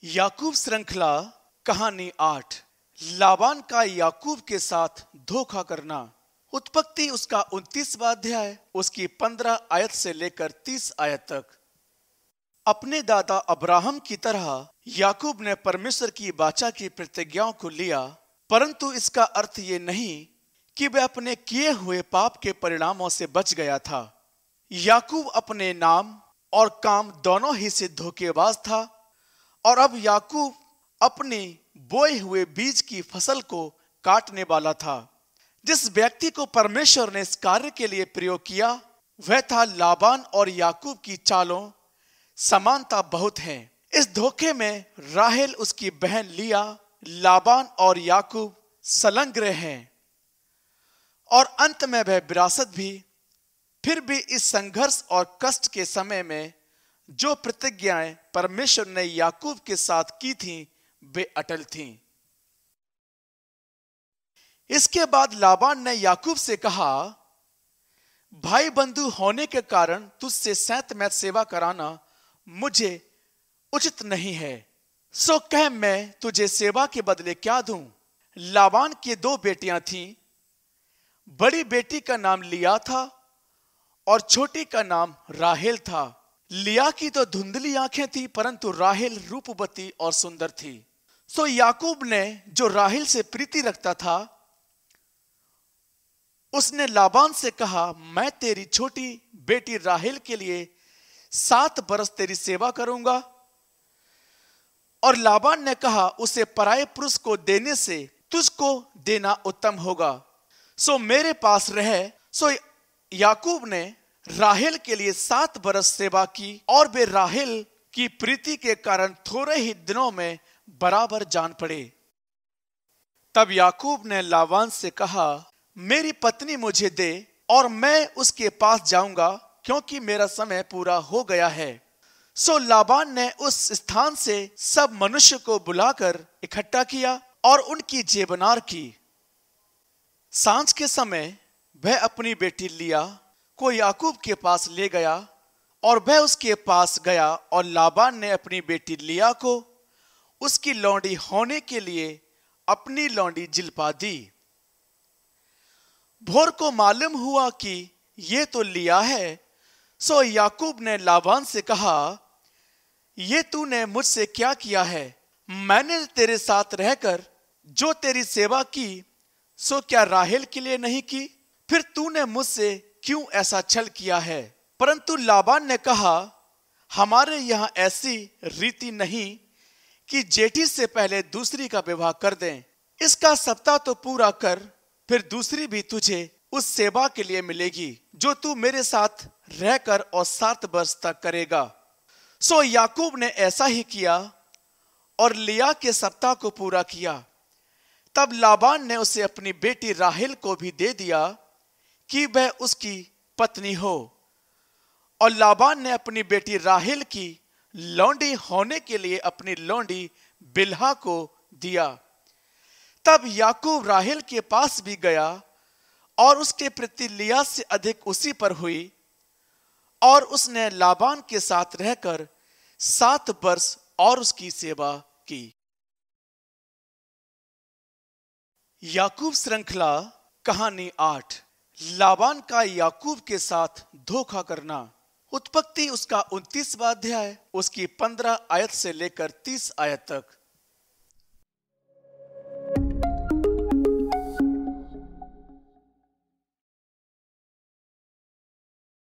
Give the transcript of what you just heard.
याकूब श्रृंखला कहानी 8। लाबान का याकूब के साथ धोखा करना। उत्पत्ति उसका 29वां अध्याय उसकी 15 आयत से लेकर 30 आयत तक। अपने दादा अब्राहम की तरह याकूब ने परमेश्वर की वाचा की प्रतिज्ञाओं को लिया, परंतु इसका अर्थ ये नहीं कि वह अपने किए हुए पाप के परिणामों से बच गया था। याकूब अपने नाम और काम दोनों ही से धोखेबाज था और अब याकूब अपने बोए हुए बीज की फसल को काटने वाला था। जिस व्यक्ति को परमेश्वर ने इस कार्य के लिए प्रयोग किया वह था लाबान, और याकूब की चालों समानता बहुत है। इस धोखे में राहेल, उसकी बहन लिया, लाबान और याकूब संलग्न हैं और अंत में वह विरासत भी। फिर भी इस संघर्ष और कष्ट के समय में जो प्रतिज्ञाएं परमेश्वर ने याकूब के साथ की थीं वे अटल थीं। इसके बाद लाबान ने याकूब से कहा, भाई बंधु होने के कारण तुझसे सैंत मैत सेवा कराना मुझे उचित नहीं है, सो कह मैं तुझे सेवा के बदले क्या दूं। लाबान की 2 बेटियां थीं। बड़ी बेटी का नाम लिया था और छोटी का नाम राहेल था। लिया की तो धुंधली आंखें थी, परंतु राहेल रूपवती और सुंदर थी। सो याकूब ने जो राहेल से प्रीति रखता था उसने लाबान से कहा, मैं तेरी छोटी बेटी राहेल के लिए 7 बरस तेरी सेवा करूंगा। और लाबान ने कहा, उसे पराये पुरुष को देने से तुझको देना उत्तम होगा, सो मेरे पास रहे। सो याकूब ने राहेल के लिए 7 बरस सेवा की और वे राहेल की प्रीति के कारण थोड़े ही दिनों में बराबर जान पड़े। तब याकूब ने लाबान से कहा, मेरी पत्नी मुझे दे और मैं उसके पास जाऊंगा, क्योंकि मेरा समय पूरा हो गया है। सो लाबान ने उस स्थान से सब मनुष्य को बुलाकर इकट्ठा किया और उनकी जेबनार की। सांझ के समय वह अपनी बेटी लिया को याकूब के पास ले गया और वह उसके पास गया, और लाबान ने अपनी बेटी लिया को उसकी लौंडी होने के लिए अपनी लौंडी जिलपा दी। भोर को मालूम हुआ कि ये तो लिया है, सो याकूब ने लाबान से कहा, ये तूने मुझसे क्या किया है? मैंने तेरे साथ रहकर जो तेरी सेवा की सो क्या राहेल के लिए नहीं की? फिर तूने मुझसे क्यों ऐसा छल किया है? परंतु लाबान ने कहा, हमारे यहां ऐसी रीति नहीं कि जेठी से पहले दूसरी का विवाह कर दें। इसका सप्ताह तो पूरा कर, फिर दूसरी भी तुझे उस सेवा के लिए मिलेगी जो तू मेरे साथ रहकर और 7 वर्ष तक करेगा। सो याकूब ने ऐसा ही किया और लिया के सप्ताह को पूरा किया। तब लाबान ने उसे अपनी बेटी राहेल को भी दे दिया कि वह उसकी पत्नी हो, और लाबान ने अपनी बेटी राहेल की लौंडी होने के लिए अपनी लौंडी बिल्हा को दिया। तब याकूब राहेल के पास भी गया और उसके प्रति लिया से अधिक उसी पर हुई, और उसने लाबान के साथ रहकर 7 वर्ष और उसकी सेवा की। याकूब श्रृंखला कहानी 8। लाबान का याकूब के साथ धोखा करना। उत्पत्ति उसका 29वां अध्याय उसकी 15 आयत से लेकर 30 आयत तक।